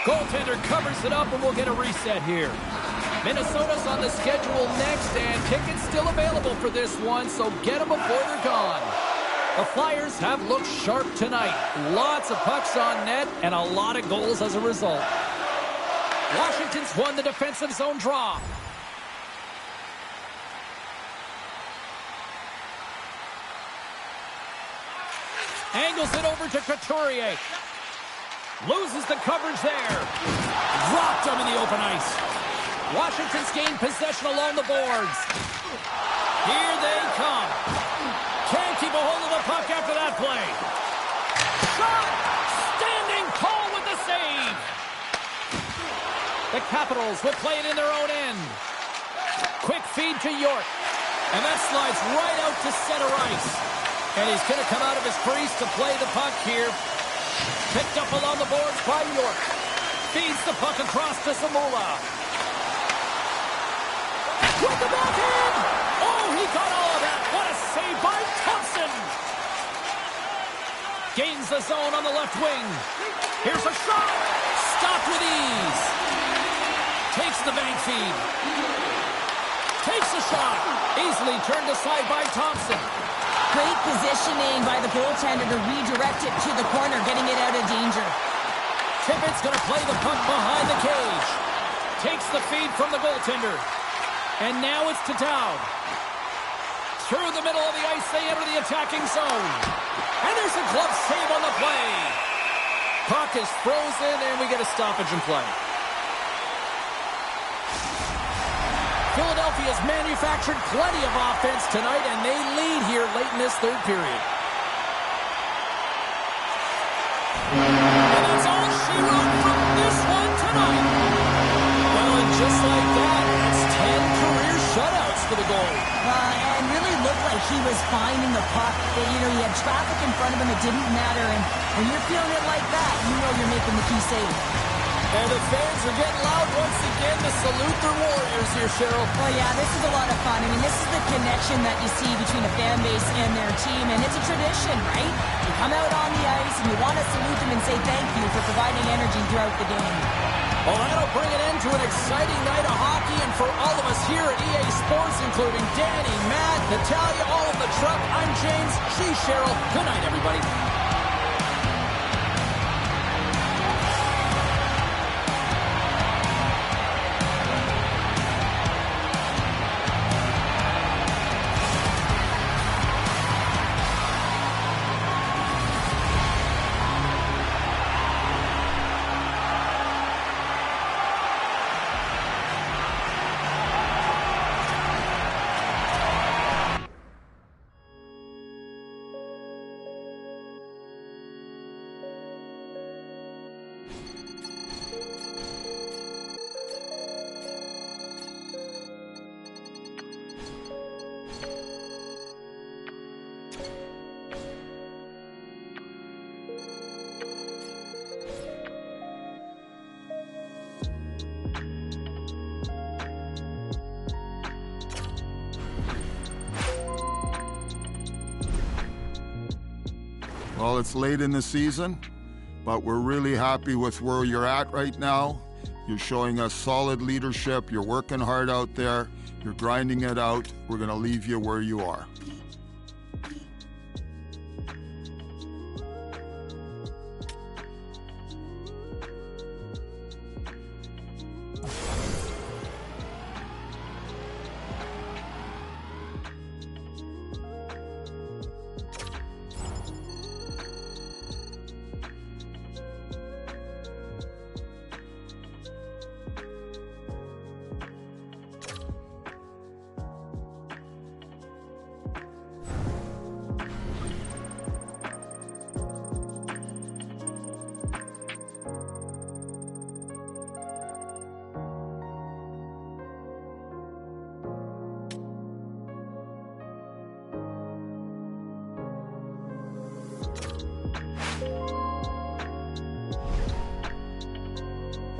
Goaltender covers it up, and we'll get a reset here. Minnesota's on the schedule next, and tickets still available for this one, so get them before they're gone. The Flyers have looked sharp tonight. Lots of pucks on net and a lot of goals as a result. Washington's won the defensive zone draw. Angles it over to Couturier. Loses the coverage there. Dropped him in the open ice. Washington's gained possession along the boards. Here they come. Can't keep a hold of the puck after that play. Shot! Standing tall with the save. The Capitals will play it in their own end. Quick feed to York. And that slides right out to center ice. And he's going to come out of his crease to play the puck here. Picked up along the boards by York. Feeds the puck across to Samula. With the backhand! Oh, he got all of that. What a save by Thompson. Gains the zone on the left wing. Here's a shot. Stopped with ease. Takes the bank feed. Takes a shot. Easily turned aside by Thompson. Great positioning by the goaltender to redirect it to the corner, getting it out of danger. Tippett's going to play the puck behind the cage. takes the feed from the goaltender. And now it's Tatar. Through the middle of the ice, they enter the attacking zone. And there's a glove save on the play. Puck is frozen, and we get a stoppage in play. Philadelphia's manufactured plenty of offense tonight, and they lead here late in this third period. And that's all she wrote from this one tonight. Well, and just like that, it's 10 career shutouts to the goal. And really looked like he was finding the puck. He had traffic in front of him. It didn't matter. And when you're feeling it like that, you know you're making the key save. And the fans are getting loud once again to salute their Warriors here, Cheryl. Well, yeah, this is a lot of fun. I mean, this is the connection that you see between a fan base and their team, and it's a tradition, right? You come out on the ice, and you want to salute them and say thank you for providing energy throughout the game. Well, that'll bring an end to an exciting night of hockey, and for all of us here at EA Sports, including Danny, Matt, Natalia, all of the truck, I'm James, she's Cheryl. Good night, everybody. Well, it's late in the season, but we're really happy with where you're at right now. You're showing us solid leadership. You're working hard out there. You're grinding it out. We're going to leave you where you are.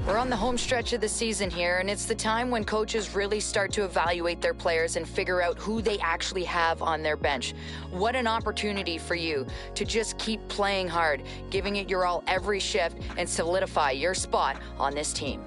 We're on the home stretch of the season here, and it's the time when coaches really start to evaluate their players and figure out who they actually have on their bench. What an opportunity for you to just keep playing hard, giving it your all every shift, and solidify your spot on this team.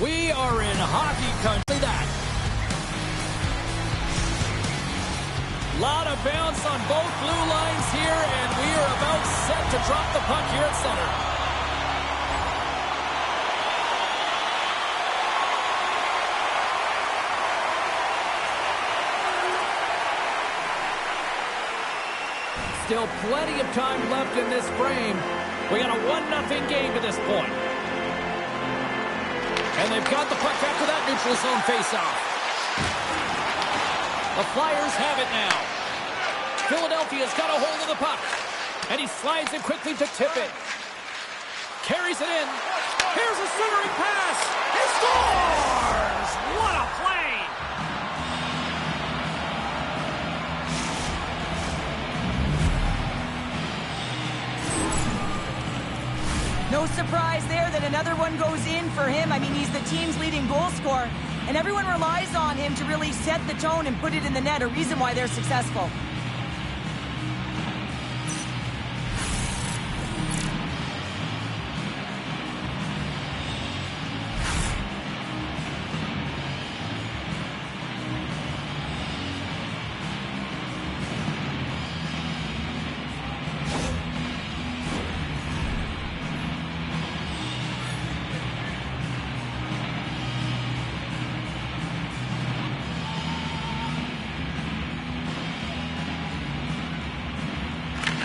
We are in hockey country. That. Lot of bounce on both blue lines here, and we are about set to drop the puck here at center. Still plenty of time left in this frame. We got a 1-0 game to this point. And they've got the puck after that neutral zone faceoff. The Flyers have it now. Philadelphia's got a hold of the puck. And he slides it quickly to Tippett. Carries it in. Here's a centering pass. He scores! What a play! No surprise there that another one goes in for him. I mean, he's the team's leading goal scorer, and everyone relies on him to really set the tone and put it in the net, a reason why they're successful.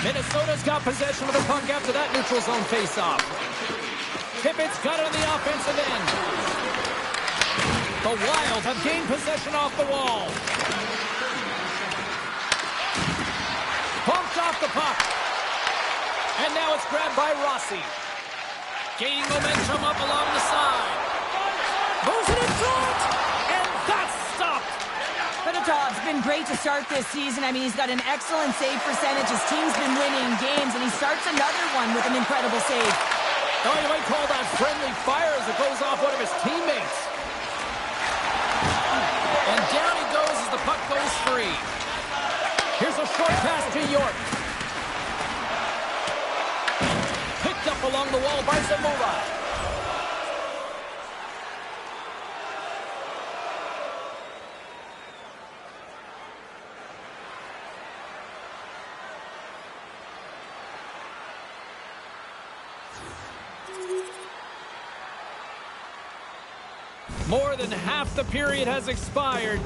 Minnesota's got possession of the puck after that neutral zone faceoff. Tippett's got it on the offensive end. The Wild have gained possession off the wall. Bumped off the puck. And now it's grabbed by Rossi. Gaining momentum up along the side. Moves it in front. And that's stopped. Fedottov's been great to start this season. I mean, he's got an excellent save percentage. His team's been winning games, and he starts another one with an incredible save. Oh, you might call that friendly fire as it goes off one of his teammates. And down he goes as the puck goes free. Here's a short pass to York. Picked up along the wall by Zamula. More than half the period has expired.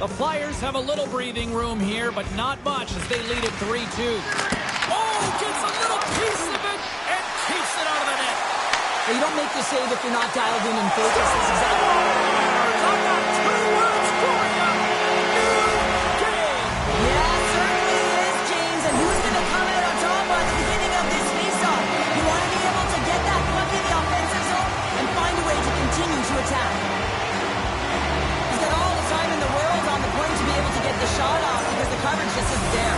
The Flyers have a little breathing room here, but not much as they lead at 3-2. Oh, gets a little piece of it and keeps it out of the net. Well, you don't make the save if you're not dialed in and focused. That's exactly. I've got 2 words for you. New game. Yeah, certainly is, James. And who's going to come out on top at the beginning of this faceoff? You want to be able to get that puck in the offensive zone and find a way to continue to attack. Time in the world on the point to be able to get the shot off because the coverage just isn't there.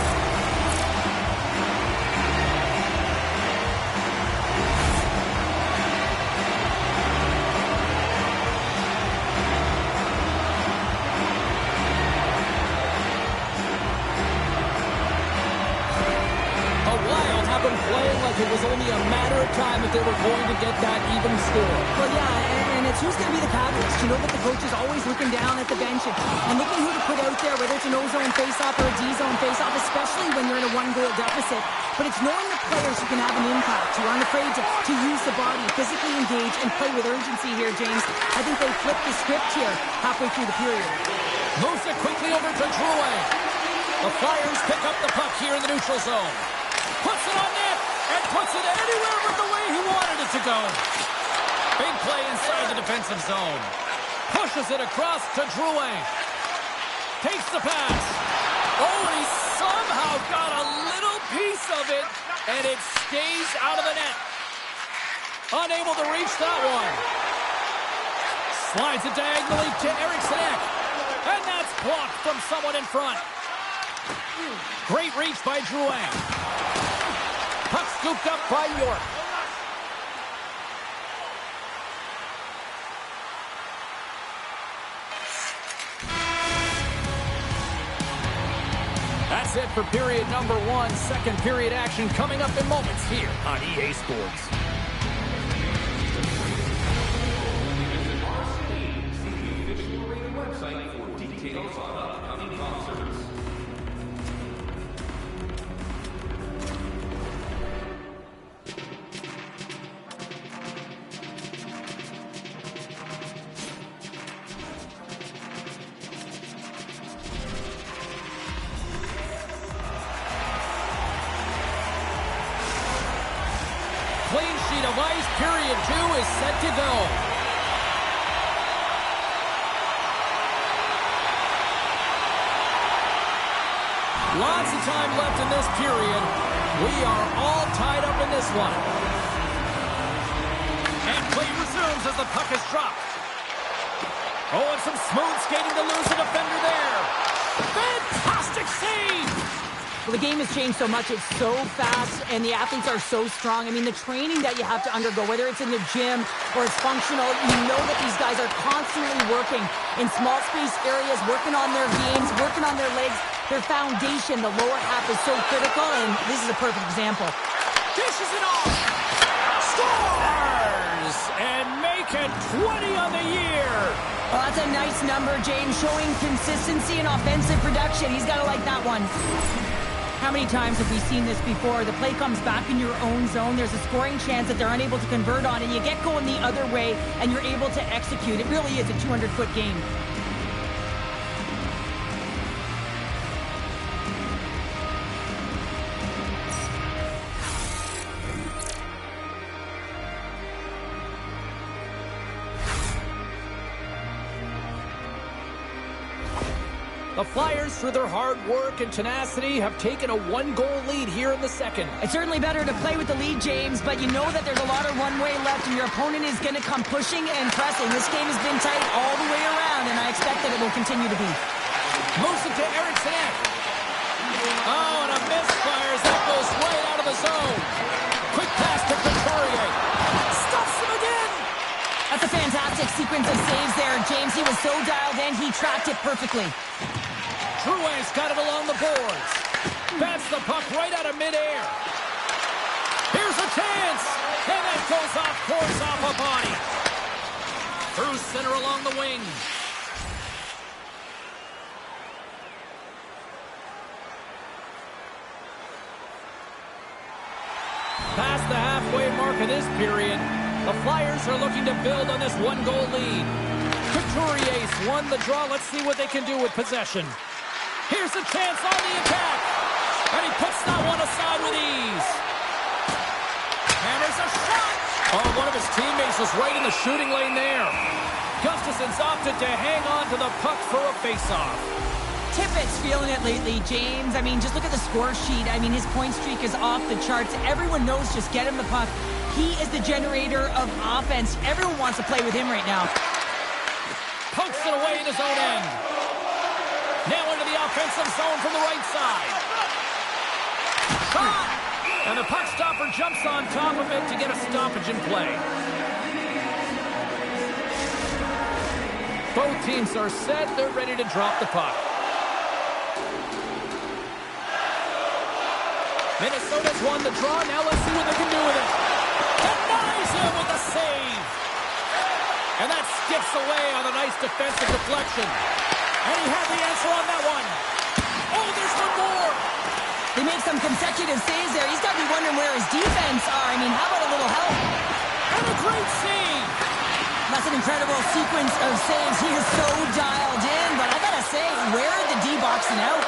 Playing like it was only a matter of time if they were going to get that even score. Well, yeah, and it's who's going to be the catalyst. You know that the coach is always looking down at the bench and looking who to put out there, whether it's an O-zone face-off or a D-zone face-off, especially when you're in a 1-goal deficit. But it's knowing the players who can have an impact, who aren't afraid to use the body, physically engage, and play with urgency here, James. I think they flipped the script here halfway through the period. Moves it quickly over to Drouin. The Flyers pick up the puck here in the neutral zone. Puts it on net and puts it anywhere but the way he wanted it to go. Big play inside the defensive zone. Pushes it across to Drouin. Takes the pass. Oh, and he somehow got a little piece of it, and it stays out of the net. Unable to reach that one. Slides it diagonally to Eriksson Ek. And that's blocked from someone in front. Great reach by Drouin. Puck scooped up by York. That's it for period number 1. Second period action coming up in moments here on EA Sports. sheet of ice. Period 2 is set to go. Lots of time left in this period. We are all tied up in this one. And play resumes as the puck is dropped. Oh, and some smooth skating to lose a defender there. Fantastic save! Well, the game has changed so much. It's so fast, and the athletes are so strong. I mean, the training that you have to undergo, whether it's in the gym or it's functional, you know that these guys are constantly working in small space areas, working on their games, working on their legs. Their foundation, the lower half, is so critical, and this is a perfect example. Dishes it off. Scores! And make it 20 on the year. Well, that's a nice number, James, showing consistency and offensive production. He's got to like that one. How many times have we seen this before? The play comes back in your own zone. There's a scoring chance that they're unable to convert on, and you get going the other way, and you're able to execute. It really is a 200-foot game. The Flyers, through their hard work and tenacity, have taken a one-goal lead here in the second. It's certainly better to play with the lead, James, but you know that there's a lot of runway left, and your opponent is going to come pushing and pressing. This game has been tight all the way around, and I expect that it will continue to be. Moves it to Eriksson. Oh, and a misfires. That goes right out of the zone. Quick pass to Couturier. Stuffs him again. That's a fantastic sequence of saves there, James. He was so dialed in, he tracked it perfectly. Truex got it along the boards. Bats the puck right out of midair. Here's a chance. And that goes off course off a body. Through center along the wing. Past the halfway mark of this period, the Flyers are looking to build on this one-goal lead. Couturier's won the draw. Let's see what they can do with possession. Here's a chance on the attack. And he puts that one aside with ease. Hammers a shot. Oh, one of his teammates was right in the shooting lane there. Gustafson's opted to hang on to the puck for a faceoff. Tippett's feeling it lately, James. I mean, just look at the score sheet. I mean, his point streak is off the charts. Everyone knows just get him the puck. He is the generator of offense. Everyone wants to play with him right now. Pokes it away in his own end. Now into the offensive zone from the right side. Shot! And the puck stopper jumps on top of it to get a stoppage in play. Both teams are set. They're ready to drop the puck. Minnesota's won the draw. Now let's see what they can do with it. Denies him with a save. And that skips away on a nice defensive deflection. And he had the answer on that one. Oh, there's one more. They make some consecutive saves there. He's got to be wondering where his defense are. I mean, how about a little help? And a great save. That's an incredible sequence of saves. He is so dialed in, but I got to say, where are the D-boxing out?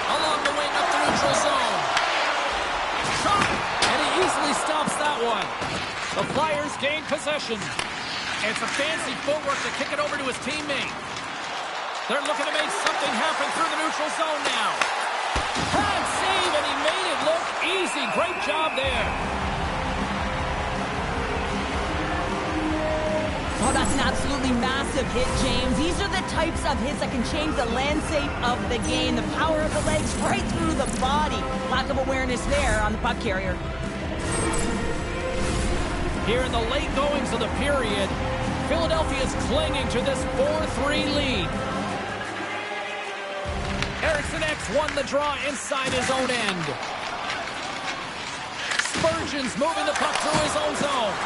Along the wing up the neutral zone. Shot. And he easily stops that one. The Flyers gain possession. It's a fancy footwork to kick it over to his teammate. They're looking to make something happen through the neutral zone now. Hard save, and he made it look easy. Great job there. Oh, that's an absolutely massive hit, James. These are the types of hits that can change the landscape of the game. The power of the legs right through the body. Lack of awareness there on the puck carrier. Here in the late goings of the period, Philadelphia is clinging to this 4-3 lead. Eriksson X won the draw inside his own end. Spurgeon's moving the puck through his own zone.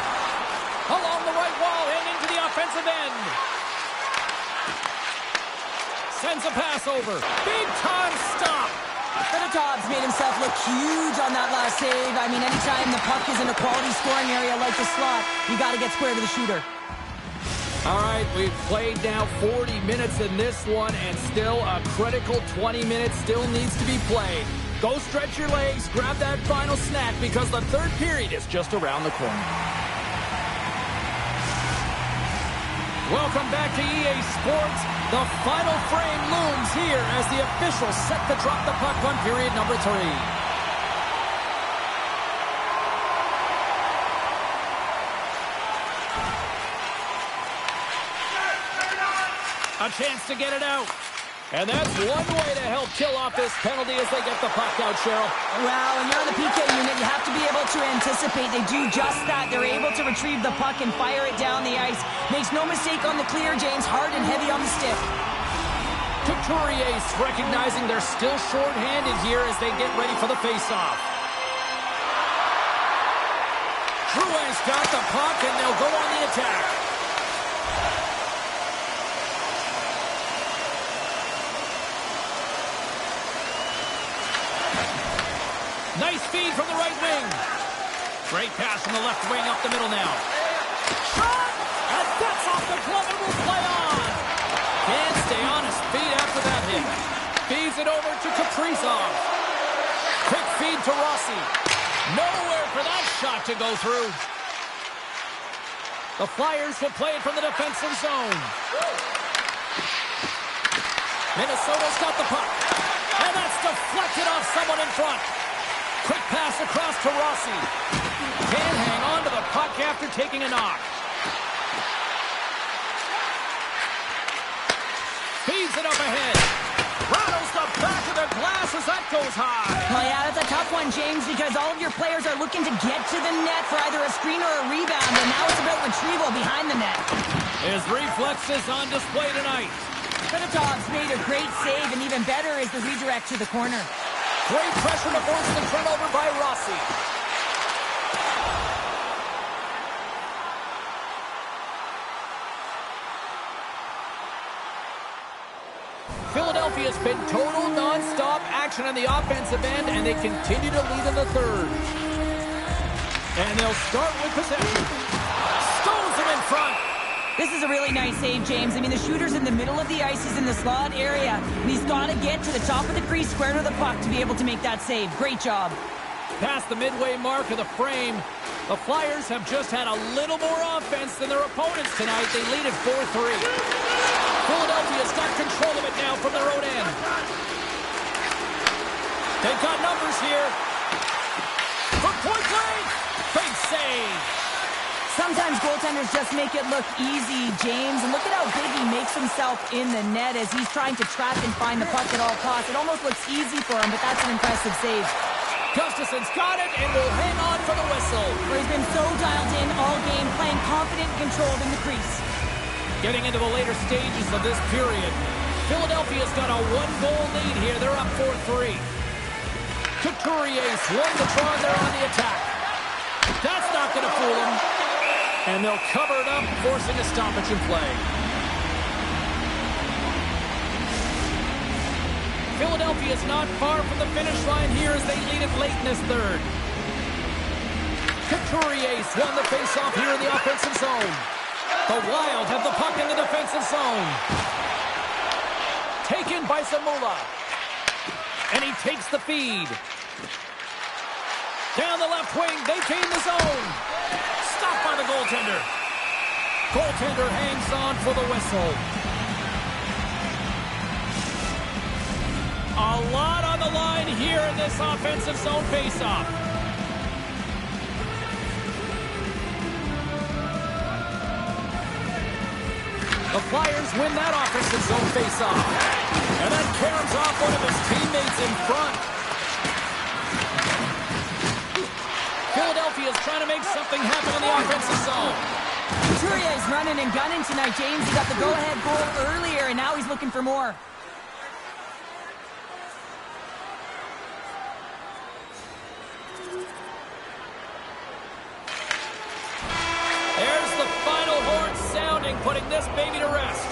Along the right wall and into the offensive end. Sends a pass over. Big time stop. Fedottov's made himself look huge on that last save. I mean, anytime the puck is in a quality scoring area like the slot, you got to get square to the shooter. All right, we've played now 40 minutes in this one, and still a critical 20 minutes still needs to be played. Go stretch your legs, grab that final snack because the third period is just around the corner. Welcome back to EA Sports. The final frame looms here as the officials set to drop the puck on period number 3. A chance to get it out. And that's one way to help kill off this penalty as they get the puck out, Cheryl. Well, when you're on the PK unit, you have to be able to anticipate. They do just that. They're able to retrieve the puck and fire it down the ice. Makes no mistake on the clear, James. Hard and heavy on the stick. Couturier recognizing they're still short-handed here as they get ready for the face-off. Drouin's got the puck, and they'll go on the attack. Nice feed from the right wing. Great pass from the left wing up the middle now. Shot! And that's off the glove and will play on. Can't stay on his feet after that hit. Feeds it over to Kaprizov. Quick feed to Rossi. Nowhere for that shot to go through. The Flyers will play it from the defensive zone. Minnesota's got the puck. And that's deflected off someone in front. Quick pass across to Rossi. Can't hang on to the puck after taking a knock. Feeds it up ahead. Rattles the back of the glass as that goes high. Well, yeah, that's a tough one, James, because all of your players are looking to get to the net for either a screen or a rebound, and now it's about retrieval behind the net. His reflexes on display tonight. Fedottov's made a great save, and even better is the redirect to the corner. Great pressure to force the turnover by Rossi. Philadelphia's been total non-stop action on the offensive end, and they continue to lead in the third. And they'll start with possession. Stones him in front. This is a really nice save, James. I mean, the shooter's in the middle of the ice. He's in the slot area, and he's got to get to the top of the crease, square to the puck, to be able to make that save. Great job. Past the midway mark of the frame, the Flyers have just had a little more offense than their opponents tonight. They lead at 4-3. Philadelphia's got control of it now from their own end. They've got numbers here. From point blank, big save. Sometimes goaltenders just make it look easy, James. And look at how big he makes himself in the net as he's trying to track and find the puck at all costs. It almost looks easy for him, but that's an impressive save. Gustafson's got it and will hang on for the whistle. He's been so dialed in all game, playing confident and controlled in the crease. Getting into the later stages of this period, Philadelphia's got a one-goal lead here. They're up 4-3. Couturier's won the draw there on the attack. That's not going to fool him. And they'll cover it up, forcing a stoppage in play. Philadelphia's not far from the finish line here as they lead it late in this third. Couturier's won the faceoff here in the offensive zone. The Wild have the puck in the defensive zone. Taken by Zamula. And he takes the feed. Down the left wing, they gain the zone. Stopped by the goaltender. Goaltender hangs on for the whistle. A lot on the line here in this offensive zone faceoff. The Flyers win that offensive zone faceoff. And that caroms off one of his teammates in front. Philadelphia's trying to make something happen in the offensive zone. Couturier's running and gunning tonight, James. He got the go-ahead goal earlier, and now he's looking for more. There's the final horn sounding, putting this baby to rest.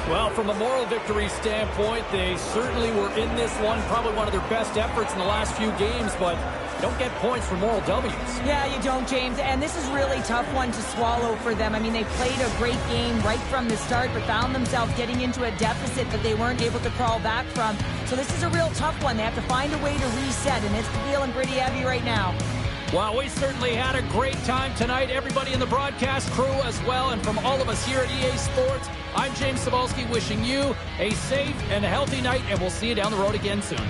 Well, from a moral victory standpoint, they certainly were in this one. Probably one of their best efforts in the last few games, but don't get points for moral W's. Yeah, you don't, James. And this is really tough one to swallow for them. I mean, they played a great game right from the start, but found themselves getting into a deficit that they weren't able to crawl back from. So this is a real tough one. They have to find a way to reset, and it's feeling pretty heavy right now. Well, we certainly had a great time tonight. Everybody in the broadcast crew as well. And from all of us here at EA Sports, I'm James Cebulski wishing you a safe and healthy night, and we'll see you down the road again soon.